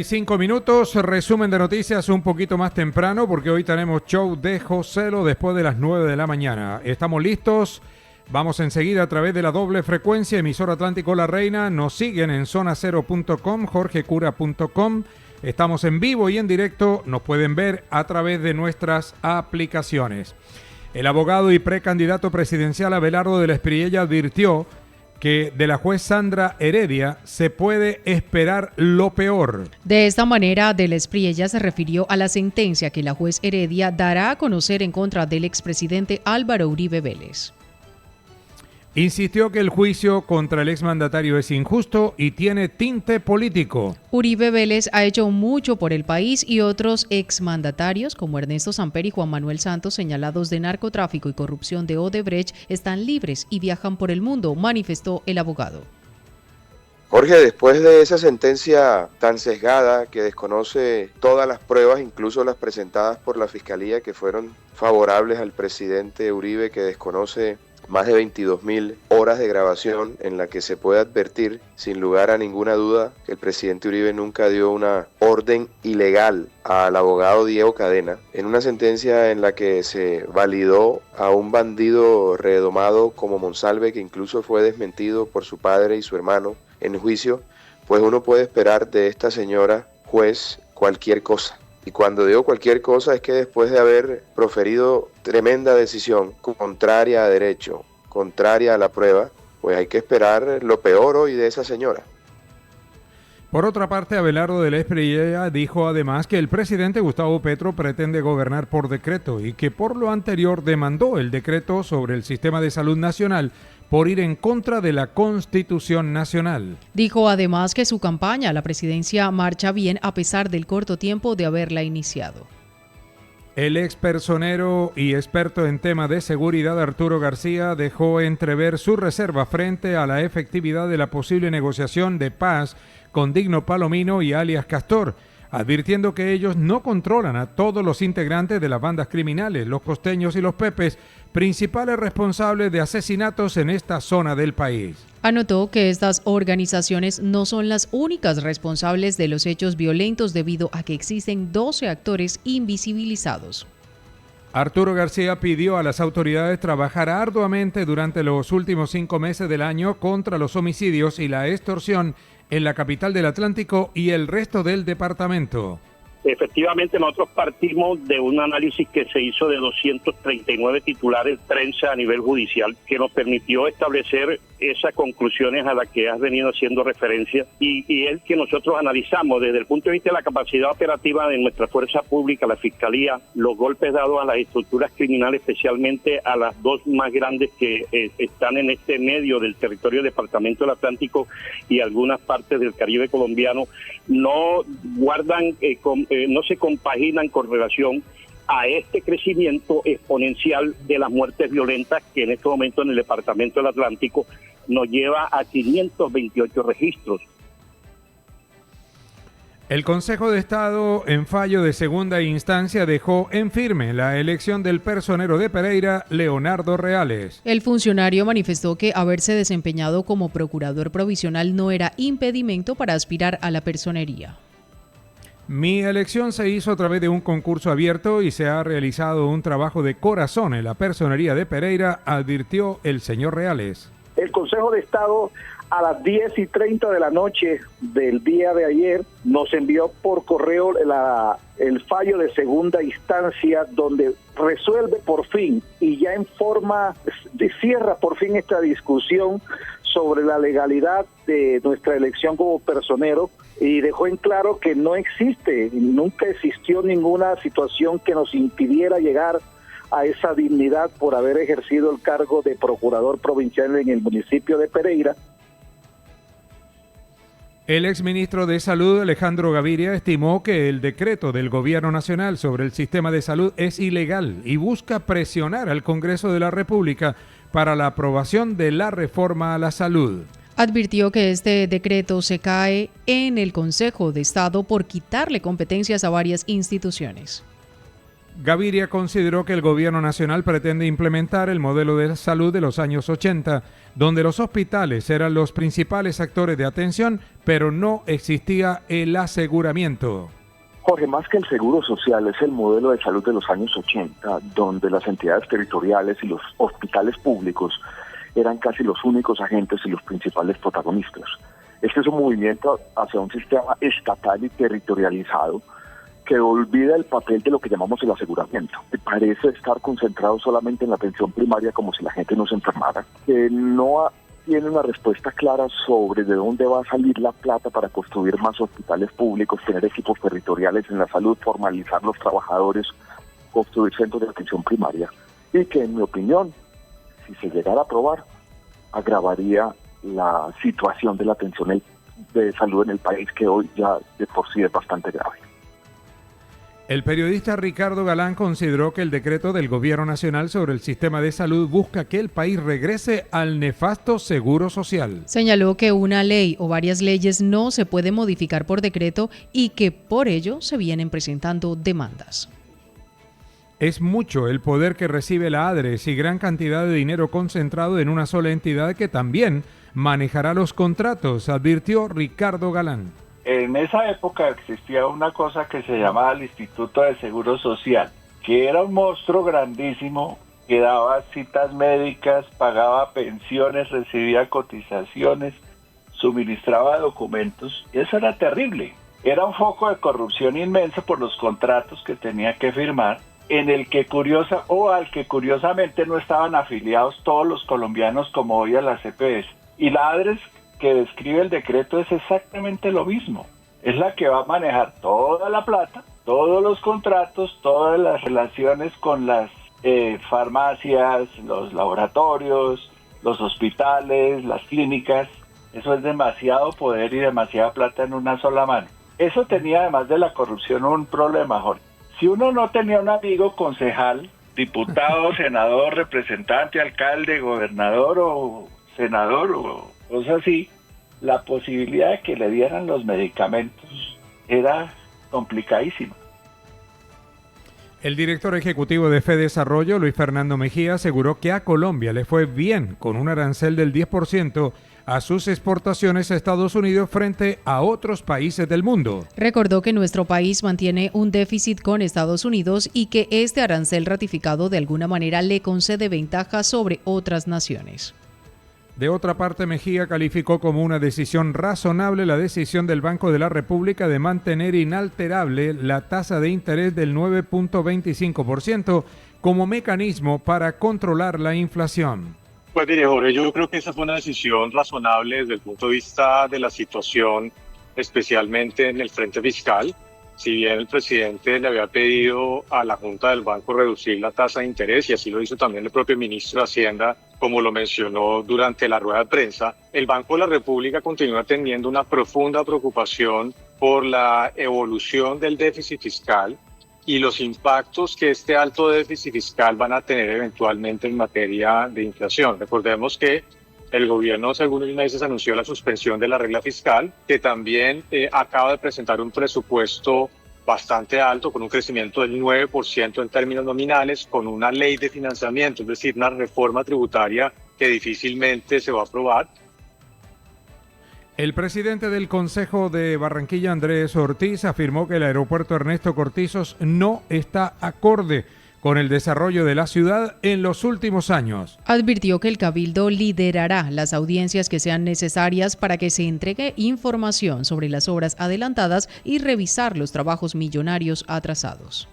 5 minutos, resumen de noticias un poquito más temprano porque hoy tenemos show de Joselo después de las 9 de la mañana. Estamos listos, vamos enseguida a través de la doble frecuencia, emisor Atlántico La Reina, nos siguen en zonacero.com, jorgecura.com, estamos en vivo y en directo, nos pueden ver a través de nuestras aplicaciones. El abogado y precandidato presidencial Abelardo de la Espriella advirtió que de la juez Sandra Heredia se puede esperar lo peor. De esta manera, de la Espriella se refirió a la sentencia que la juez Heredia dará a conocer en contra del expresidente Álvaro Uribe Vélez. Insistió que el juicio contra el exmandatario es injusto y tiene tinte político. Uribe Vélez ha hecho mucho por el país y otros exmandatarios como Ernesto Samper y Juan Manuel Santos, señalados de narcotráfico y corrupción de Odebrecht, están libres y viajan por el mundo, manifestó el abogado. Jorge, después de esa sentencia tan sesgada que desconoce todas las pruebas, incluso las presentadas por la Fiscalía que fueron favorables al presidente Uribe, que desconoce más de 22.000 horas de grabación en la que se puede advertir sin lugar a ninguna duda que el presidente Uribe nunca dio una orden ilegal al abogado Diego Cadena, en una sentencia en la que se validó a un bandido redomado como Monsalve, que incluso fue desmentido por su padre y su hermano en juicio, pues uno puede esperar de esta señora juez cualquier cosa. Y cuando digo cualquier cosa es que después de haber proferido tremenda decisión contraria a derecho, contraria a la prueba, pues hay que esperar lo peor hoy de esa señora. Por otra parte, Abelardo de la Espriella dijo además que el presidente Gustavo Petro pretende gobernar por decreto y que por lo anterior demandó el decreto sobre el sistema de salud nacional por ir en contra de la Constitución Nacional. Dijo además que su campaña a la presidencia marcha bien a pesar del corto tiempo de haberla iniciado. El expersonero y experto en tema de seguridad Arturo García dejó entrever su reserva frente a la efectividad de la posible negociación de paz con Digno Palomino y alias Castor, advirtiendo que ellos no controlan a todos los integrantes de las bandas criminales, los costeños y los pepes, principales responsables de asesinatos en esta zona del país. Anotó que estas organizaciones no son las únicas responsables de los hechos violentos debido a que existen 12 actores invisibilizados. Arturo García pidió a las autoridades trabajar arduamente durante los últimos 5 meses del año contra los homicidios y la extorsión en la capital del Atlántico y el resto del departamento. Efectivamente, nosotros partimos de un análisis que se hizo de 239 titulares de prensa a nivel judicial, que nos permitió establecer esas conclusiones a las que has venido haciendo referencia, y es que nosotros analizamos desde el punto de vista de la capacidad operativa de nuestra fuerza pública, la Fiscalía, los golpes dados a las estructuras criminales, especialmente a las dos más grandes que están en este medio del territorio del Departamento del Atlántico y algunas partes del Caribe colombiano, no guardan no se compaginan con relación a este crecimiento exponencial de las muertes violentas que en este momento en el Departamento del Atlántico nos lleva a 528 registros. El Consejo de Estado, en fallo de segunda instancia, dejó en firme la elección del personero de Pereira, Leonardo Reales. El funcionario manifestó que haberse desempeñado como procurador provisional no era impedimento para aspirar a la personería. Mi elección se hizo a través de un concurso abierto y se ha realizado un trabajo de corazón en la personería de Pereira, advirtió el señor Reales. El Consejo de Estado a las 10:30 de la noche del día de ayer nos envió por correo el fallo de segunda instancia donde resuelve por fin y ya en forma cierra por fin esta discusión sobre la legalidad de nuestra elección como personero y dejó en claro que no existe, nunca existió ninguna situación que nos impidiera llegar a esa dignidad por haber ejercido el cargo de procurador provincial en el municipio de Pereira. El exministro de Salud, Alejandro Gaviria, estimó que el decreto del Gobierno Nacional sobre el sistema de salud es ilegal y busca presionar al Congreso de la República para la aprobación de la reforma a la salud. Advirtió que este decreto se cae en el Consejo de Estado por quitarle competencias a varias instituciones. Gaviria consideró que el gobierno nacional pretende implementar el modelo de salud de los años 80, donde los hospitales eran los principales actores de atención, pero no existía el aseguramiento. Jorge, más que el seguro social, es el modelo de salud de los años 80, donde las entidades territoriales y los hospitales públicos eran casi los únicos agentes y los principales protagonistas. Este es un movimiento hacia un sistema estatal y territorializado que olvida el papel de lo que llamamos el aseguramiento, que parece estar concentrado solamente en la atención primaria como si la gente no se enfermara, que no tiene una respuesta clara sobre de dónde va a salir la plata para construir más hospitales públicos, tener equipos territoriales en la salud, formalizar los trabajadores, construir centros de atención primaria, y que en mi opinión, si se llegara a aprobar, agravaría la situación de la atención de salud en el país, que hoy ya de por sí es bastante grave. El periodista Ricardo Galán consideró que el decreto del Gobierno Nacional sobre el sistema de salud busca que el país regrese al nefasto seguro social. Señaló que una ley o varias leyes no se pueden modificar por decreto y que por ello se vienen presentando demandas. Es mucho el poder que recibe la ADRES y gran cantidad de dinero concentrado en una sola entidad que también manejará los contratos, advirtió Ricardo Galán. En esa época existía una cosa que se llamaba el Instituto de Seguro Social, que era un monstruo grandísimo que daba citas médicas, pagaba pensiones, recibía cotizaciones, suministraba documentos, y eso era terrible. Era un foco de corrupción inmenso por los contratos que tenía que firmar, en el que al que curiosamente no estaban afiliados todos los colombianos como hoy a la CPS. Y la ADRES que describe el decreto es exactamente lo mismo. Es la que va a manejar toda la plata, todos los contratos, todas las relaciones con las farmacias, los laboratorios, los hospitales, las clínicas. Eso es demasiado poder y demasiada plata en una sola mano. Eso tenía, además de la corrupción, un problema, Jorge. Si uno no tenía un amigo concejal, diputado, senador, representante, alcalde, gobernador o senador o cosas así, la posibilidad de que le dieran los medicamentos era complicadísima. El director ejecutivo de FEDesarrollo, Luis Fernando Mejía, aseguró que a Colombia le fue bien con un arancel del 10% a sus exportaciones a Estados Unidos frente a otros países del mundo. Recordó que nuestro país mantiene un déficit con Estados Unidos y que este arancel ratificado de alguna manera le concede ventajas sobre otras naciones. De otra parte, Mejía calificó como una decisión razonable la decisión del Banco de la República de mantener inalterable la tasa de interés del 9.25% como mecanismo para controlar la inflación. Pues mire, Jorge, yo creo que esa fue una decisión razonable desde el punto de vista de la situación, especialmente en el frente fiscal. Si bien el presidente le había pedido a la Junta del Banco reducir la tasa de interés, y así lo hizo también el propio ministro de Hacienda, como lo mencionó durante la rueda de prensa, el Banco de la República continúa teniendo una profunda preocupación por la evolución del déficit fiscal y los impactos que este alto déficit fiscal van a tener eventualmente en materia de inflación. Recordemos que el gobierno hace algunos meses anunció la suspensión de la regla fiscal, que también acaba de presentar un presupuesto bastante alto, con un crecimiento del 9% en términos nominales, con una ley de financiamiento, es decir, una reforma tributaria que difícilmente se va a aprobar. El presidente del Consejo de Barranquilla, Andrés Ortiz, afirmó que el aeropuerto Ernesto Cortizos no está acorde con el desarrollo de la ciudad en los últimos años. Advirtió que el Cabildo liderará las audiencias que sean necesarias para que se entregue información sobre las obras adelantadas y revisar los trabajos millonarios atrasados.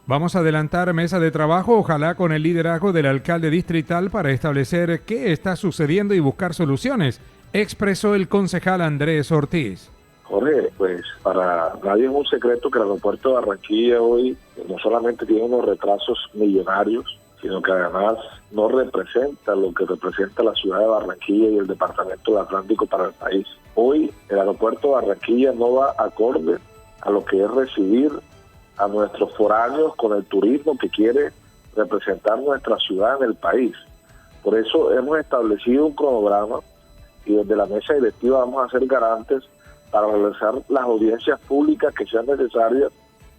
Vamos a adelantar mesa de trabajo, ojalá con el liderazgo del alcalde distrital para establecer qué está sucediendo y buscar soluciones, expresó el concejal Andrés Ortiz. Jorge, pues para nadie es un secreto que el aeropuerto de Barranquilla hoy no solamente tiene unos retrasos millonarios, sino que además no representa lo que representa la ciudad de Barranquilla y el departamento del Atlántico para el país. Hoy el aeropuerto de Barranquilla no va acorde a lo que es recibir a nuestros foráneos con el turismo que quiere representar nuestra ciudad en el país. Por eso hemos establecido un cronograma y desde la mesa directiva vamos a ser garantes para realizar las audiencias públicas que sean necesarias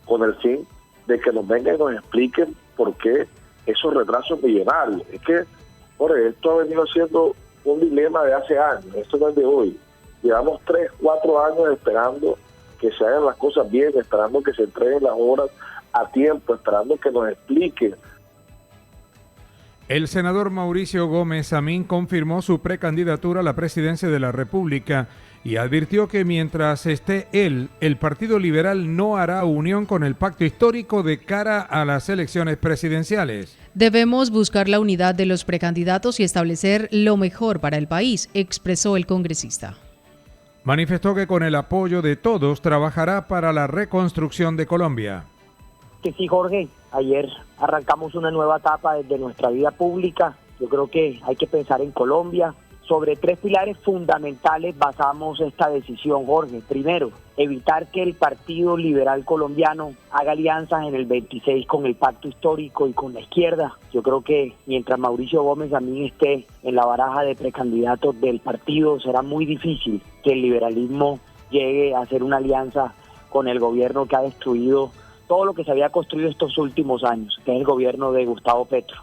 con el fin de que nos vengan y nos expliquen por qué esos retrasos millonarios. Es que, Jorge, esto ha venido siendo un dilema de hace años, esto no es de hoy. Llevamos 3, 4 años esperando que se hagan las cosas bien, esperando que se entreguen las obras a tiempo, esperando que nos expliquen. El senador Mauricio Gómez Amín confirmó su precandidatura a la presidencia de la República y advirtió que mientras esté él, el Partido Liberal no hará unión con el pacto histórico de cara a las elecciones presidenciales. Debemos buscar la unidad de los precandidatos y establecer lo mejor para el país, expresó el congresista. Manifestó que con el apoyo de todos trabajará para la reconstrucción de Colombia. Que sí, Jorge, ayer arrancamos una nueva etapa desde nuestra vida pública. Yo creo que hay que pensar en Colombia. Sobre 3 pilares fundamentales basamos esta decisión, Jorge. Primero, evitar que el Partido Liberal Colombiano haga alianzas en el 26 con el pacto histórico y con la izquierda. Yo creo que mientras Mauricio Gómez Amín esté en la baraja de precandidatos del partido, será muy difícil que el liberalismo llegue a hacer una alianza con el gobierno que ha destruido todo lo que se había construido estos últimos años, que es el gobierno de Gustavo Petro.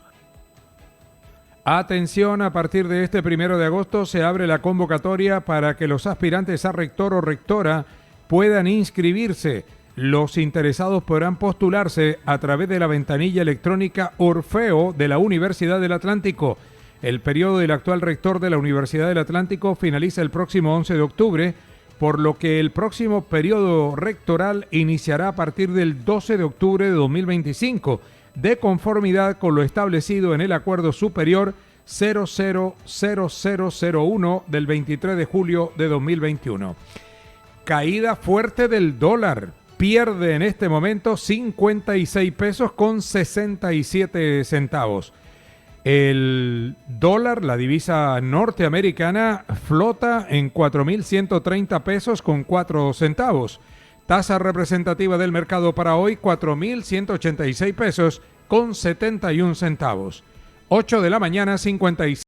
Atención, a partir de este 1 de agosto se abre la convocatoria para que los aspirantes a rector o rectora puedan inscribirse. Los interesados podrán postularse a través de la ventanilla electrónica Orfeo de la Universidad del Atlántico. El periodo del actual rector de la Universidad del Atlántico finaliza el próximo 11 de octubre, por lo que el próximo periodo rectoral iniciará a partir del 12 de octubre de 2025, de conformidad con lo establecido en el Acuerdo Superior 000001 del 23 de julio de 2021. Caída fuerte del dólar. Pierde en este momento 56 pesos con 67 centavos. El dólar, la divisa norteamericana, flota en 4.130 pesos con 4 centavos. Tasa representativa del mercado para hoy, 4.186 pesos con 71 centavos. 8 de la mañana, 56.